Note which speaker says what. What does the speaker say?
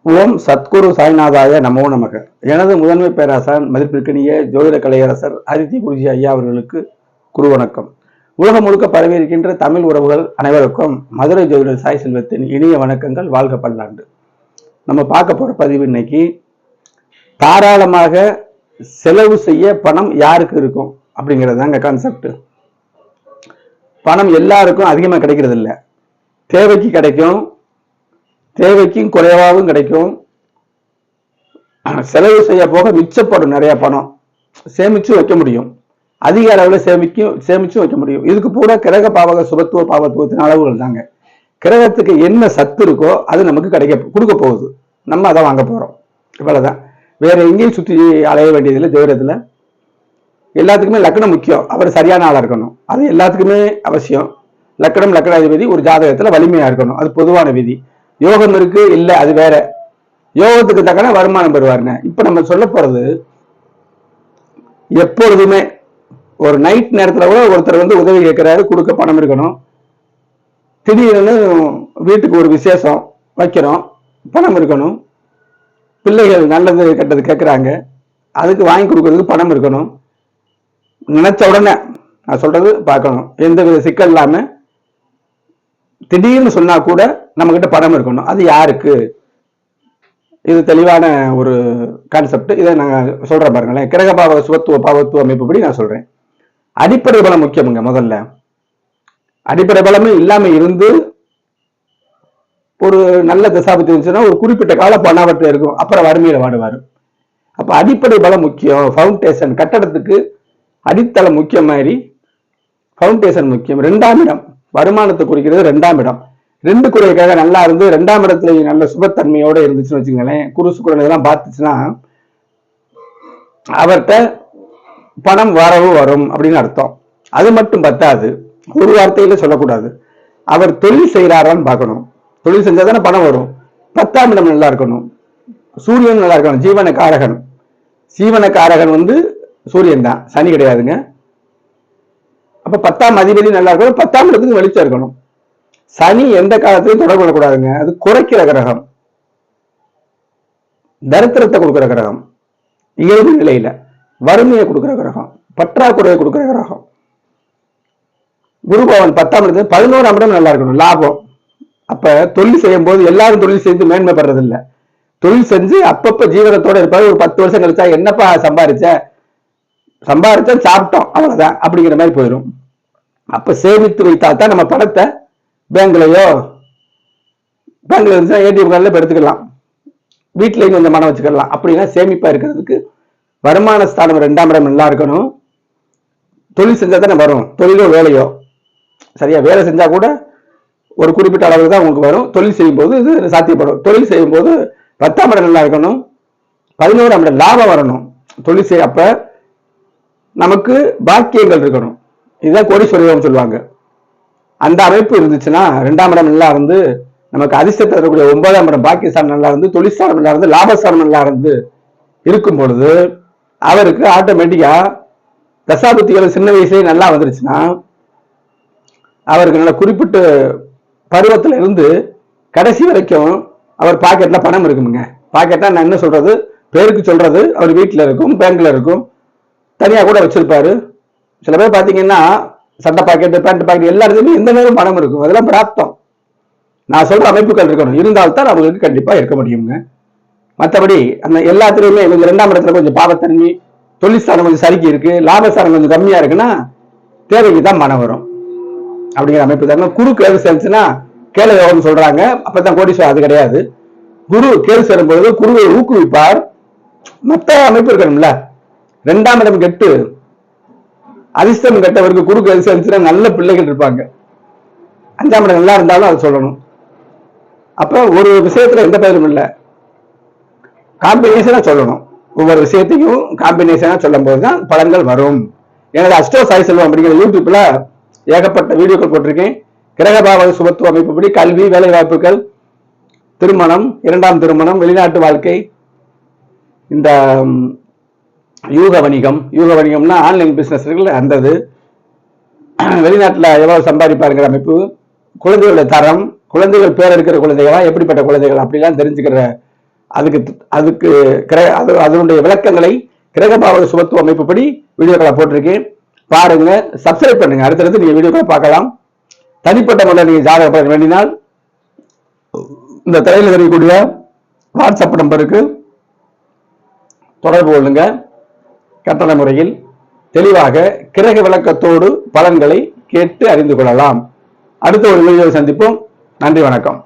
Speaker 1: ஓம் சத்குரு சாய்நாதாய நமோ நமக. எனது முதன்மை பேராசான் மதிப்பிற்கினிய ஜோதிட கலையரசர் அதித்தி குருஜி ஐயா அவர்களுக்கு குரு வணக்கம். உலகம் முழுக்க பரவி இருக்கின்ற தமிழ் உறவுகள் அனைவருக்கும் மதுரை ஜோதிடர் சாய் செல்வத்தின் இனிய வணக்கங்கள். வாழ்க பல்லாண்டு. நம்ம பார்க்க போற பதிவு இன்னைக்கு, தாராளமாக செலவு செய்ய பணம் யாருக்கு இருக்கும் அப்படிங்கிறது தாங்க கான்செப்ட். பணம் எல்லாருக்கும் அதிகமா கிடைக்கிறது இல்லை. தேவைக்கு கிடைக்கும், தேவைக்கும் குறைவாகவும் கிடைக்கும். செலவு செய்ய போக மிச்சப்படும். நிறைய பணம் சேமிச்சு வைக்க முடியும், அதிக அளவில் சேமிச்சு வைக்க முடியும். இதுக்கு பூரா கிரக பாவக சுபத்துவ பாவத்துவத்தின் அளவுகள் தாங்க. கிரகத்துக்கு என்ன சத்து இருக்கோ அது நமக்கு கொடுக்க போகுது. நம்ம அதை வாங்க போறோம், இவ்வளவுதான். வேற எங்கேயும் சுற்றி அலைய வேண்டியதில்லை. ஜோதிடத்துல எல்லாத்துக்குமே லக்னம் முக்கியம். அவர் சரியான ஆளா இருக்கணும், அது எல்லாத்துக்குமே அவசியம். லக்னாதிபதி ஒரு ஜாதகத்துல வலிமையா இருக்கணும், அது பொதுவான விதி. யோகம் இருக்கு இல்ல அது வேற. யோகத்துக்கு தக்கன வருமானம் பெறுவாருங்க. இப்ப நம்ம சொல்ல போறது, எப்பொழுதுமே ஒரு நைட் நேரத்துல கூட ஒருத்தர் உதவி கேட்கிறாரு, கொடுக்க பணம் இருக்கணும். திடீர்னு வீட்டுக்கு ஒரு விசேஷம் வைக்கிறோம், பணம் இருக்கணும். பிள்ளைகள் நல்லது கெட்டது கேட்கிறாங்க, அதுக்கு வாங்கி கொடுக்கறதுக்கு பணம் இருக்கணும். நினைச்ச உடனே நான் சொல்றது பார்க்கணும், எந்த வித சிக்கல் இல்லாம திடீர்னு சொன்னா கூட நம்ம கிட்ட பணம் இருக்கணும். அது யாருக்கு? இது தெளிவான ஒரு கான்செப்ட். இதை நான் சொல்றேன் பாருங்களேன். கிரக பாவ சுபத்துவ பாவத்துவ அமைப்புப்படி நான் சொல்றேன். அடிப்படை பலம் முக்கியமுங்க. முதல்ல அடிப்படை பலமே இல்லாம இருந்து ஒரு நல்ல தசாபத்தி இருந்துச்சுன்னா ஒரு குறிப்பிட்ட கால பணவற்றை இருக்கும், அப்புறம் வறுமையில வாடுவாரு. அப்ப அடிப்படை பலம் முக்கியம். ஃபவுண்டேஷன், கட்டடத்துக்கு அடித்தளம் முக்கியம் மாதிரி ஃபவுண்டேஷன் முக்கியம். 2ஆம் இடம் வருமானத்தை குறிக்கிறது. 2ஆம் இடம் ரெண்டு குறைக்காக நல்லா இருந்து 2ஆம் இடத்துல நல்ல சுபத்தன்மையோட இருந்துச்சுன்னு வச்சுங்களேன், குரு சுக்கிரன் இதெல்லாம் பார்த்துச்சுன்னா அவர்கிட்ட பணம் வரவு வரும் அப்படின்னு அர்த்தம். அது மட்டும் பத்தாது, ஒரு வார்த்தையில சொல்லக்கூடாது. அவர் தொழில் செய்யறாரான்னு பார்க்கணும். தொழில் செஞ்சாதானே பணம் வரும். 10ஆம் இடம் நல்லா இருக்கணும். சூரியன் நல்லா இருக்கணும். ஜீவனக்காரகன். ஜீவனக்காரகன் சூரியன் தான், சனி கிடையாதுங்க. அப்ப 10ஆம் அதிபதி நல்லா இருக்கணும். 10ஆம் இடத்துக்கு வெளிச்சம் இருக்கணும். சனி எந்த காலத்திலையும் தொடர்பு கொள்ளக்கூடாதுங்க, அது குறைக்கிற கிரகம், தரித்திரத்தை கொடுக்கிற கிரகம், இயல்பு நிலையில வறுமையை கொடுக்கிற கிரகம், பற்றாக்குறையை கொடுக்கிற கிரகம். குருபவன் 10ஆம் இடத்துல 11ஆம் இடம் நல்லா இருக்கணும், லாபம். அப்ப தொழில் செய்யும் போது எல்லாரும் தொழில் செய்து மேன்மை பெறது இல்லை. தொழில் செஞ்சு அப்பப்ப ஜீவனத்தோட இருப்பாரு. ஒரு 10 வருஷம் கழிச்சா என்னப்பா சம்பாரிச்சா சாப்பிட்டோம் அவ்வளவுதான் அப்படிங்கிற மாதிரி போயிடும். அப்ப சேமித்து வைத்தா தான் நம்ம பணத்தை பேங்க்ல இருந்துச்சுன்னா ஏடிஎம் கார்டில் எடுத்துக்கலாம், வீட்லயும் கொஞ்சம் மனம் வச்சுக்கலாம். அப்படின்னா சேமிப்பா இருக்கிறதுக்கு வருமான ஸ்தானம் 2ஆம் இடம் நல்லா இருக்கணும். தொழில் செஞ்சா தானே வரும். தொழிலோ வேலையோ சரியா வேலை செஞ்சா கூட ஒரு குறிப்பிட்ட அளவுக்கு தான் உங்களுக்கு வரும். தொழில் செய்யும் போது இது சாத்தியப்படும். தொழில் செய்யும் போது 10ஆம் இடம் நல்லா இருக்கணும், 11ஆம் இடம் லாபம் வரணும். தொழில் செய்ய அப்ப நமக்கு பாக்கியங்கள் இருக்கணும். இதுதான் கோடீஸ்வரம் சொல்லுவாங்க. அந்த அமைப்பு இருந்துச்சுன்னா 2ஆம் இடம் நல்லா இருந்து நமக்கு அதிர்ஷ்டத்தை தரக்கூடிய 9ஆம் இடம் பாக்கியஸ்தானம் நல்லா இருந்து, தொழிற்சாரம் நல்லா இருந்து, லாபஸ்தானம் நல்லா இருந்து இருக்கும் பொழுது அவருக்கு ஆட்டோமேட்டிக்கா தசாபுத்திகள் சின்ன வயசுலேயே நல்லா வந்துருச்சுன்னா அவருக்கு நல்ல குறிப்பிட்ட பருவத்துல இருந்து கடைசி வரைக்கும் அவர் பாக்கெட்ல பணம் இருக்குமுங்க. பாக்கெட்னா நான் என்ன சொல்றது, பேருக்கு சொல்றது, அவர் வீட்டுல இருக்கும், பேங்க்ல இருக்கும், தனியா கூட வச்சிருப்பாரு. சில பேர் பாத்தீங்கன்னா சட்டை பாக்கெட், பேண்ட் பாக்கெட் எல்லா இடத்துலையும் எந்த நேரம் பணம் இருக்கும். அதெல்லாம் பிராப்தம். நான் சொல்ற அமைப்புகள் இருக்கணும், இருந்தால்தான் அவங்களுக்கு கண்டிப்பா இருக்க முடியுங்க. மற்றபடி அந்த எல்லாத்துலயுமே இவங்க 2ஆம் இடத்துல கொஞ்சம் பாவத்தன்மை, தொழிற்சாரம் கொஞ்சம் சரிக்கு இருக்கு, லாபஸ்தானம் கொஞ்சம் கம்மியா இருக்குன்னா தேவைக்கு தான் பணம் வரும் அப்படிங்கிற அமைப்பு தான். குரு கேது சேர்ந்துச்சுன்னா கேள யோகம் சொல்றாங்க, அப்பதான் கோடீஸ்வரர். அது கிடையாது. குரு கேது சேரும் பொழுது குருவை ஊக்குவிப்பார். மற்ற அமைப்பு இருக்கணும்ல. 2ஆம் இடம் கெட்டு அதிர்ஷ்டம் கெட்டவருக்கு குரு கேது சேர்ந்துச்சுன்னா நல்ல பிள்ளைகள் இருப்பாங்க. 5ஆம் இடம் நல்லா இருந்தாலும் அது சொல்லணும். அப்ப ஒரு விஷயத்துல எந்த பெயரும் இல்லை, காம்பினேஷனா சொல்லணும். ஒவ்வொரு விஷயத்தையும் காம்பினேஷனா சொல்லும் போதுதான் பலன்கள் வரும். எனது அஷ்டோ சாய் செல்வம் அப்படிங்கிற யூடியூப்ல ஏகப்பட்ட வீடியோக்கள் போட்டிருக்கேன். கிரகபாவ சுபத்துவ அமைப்புப்படி கல்வி, வேலை வாய்ப்புகள், திருமணம், 2ஆம் திருமணம், வெளிநாட்டு வாழ்க்கை, இந்த யூக வணிகம்னா ஆன்லைன் பிசினஸ் இருக்குல்ல, அந்தது வெளிநாட்டுல எவ்வளவு சம்பாதிப்பாருங்கிற அமைப்பு, குழந்தைகளோட தரம், குழந்தைகள் பேர் எடுக்கிற குழந்தைகளா, எப்படிப்பட்ட குழந்தைகள் அப்படிலாம் தெரிஞ்சுக்கிற அதுக்கு அதுக்கு அதனுடைய விளக்கங்களை கிரகபாவக சுபத்துவ அமைப்புப்படி வீடியோக்களை போட்டிருக்கேன், பாருங்க, சப்ஸ்கிரைப் பண்ணுங்க. அடுத்தடுத்து நீங்க வீடியோக்களை பார்க்கலாம். தனிப்பட்ட முறையில் நீங்க ஜாதகம் பார்க்க வேண்டினால் இந்த திரையில் தெரியக்கூடிய வாட்ஸ்அப் நம்பருக்கு தொடர்பு கொள்ளுங்க. கட்டண முறையில் தெளிவாக கிரக விளக்கத்தோடு பலன்களை கேட்டு அறிந்து கொள்ளலாம். அடுத்த ஒரு வீடியோவை சந்திப்போம். நன்றி, வணக்கம்.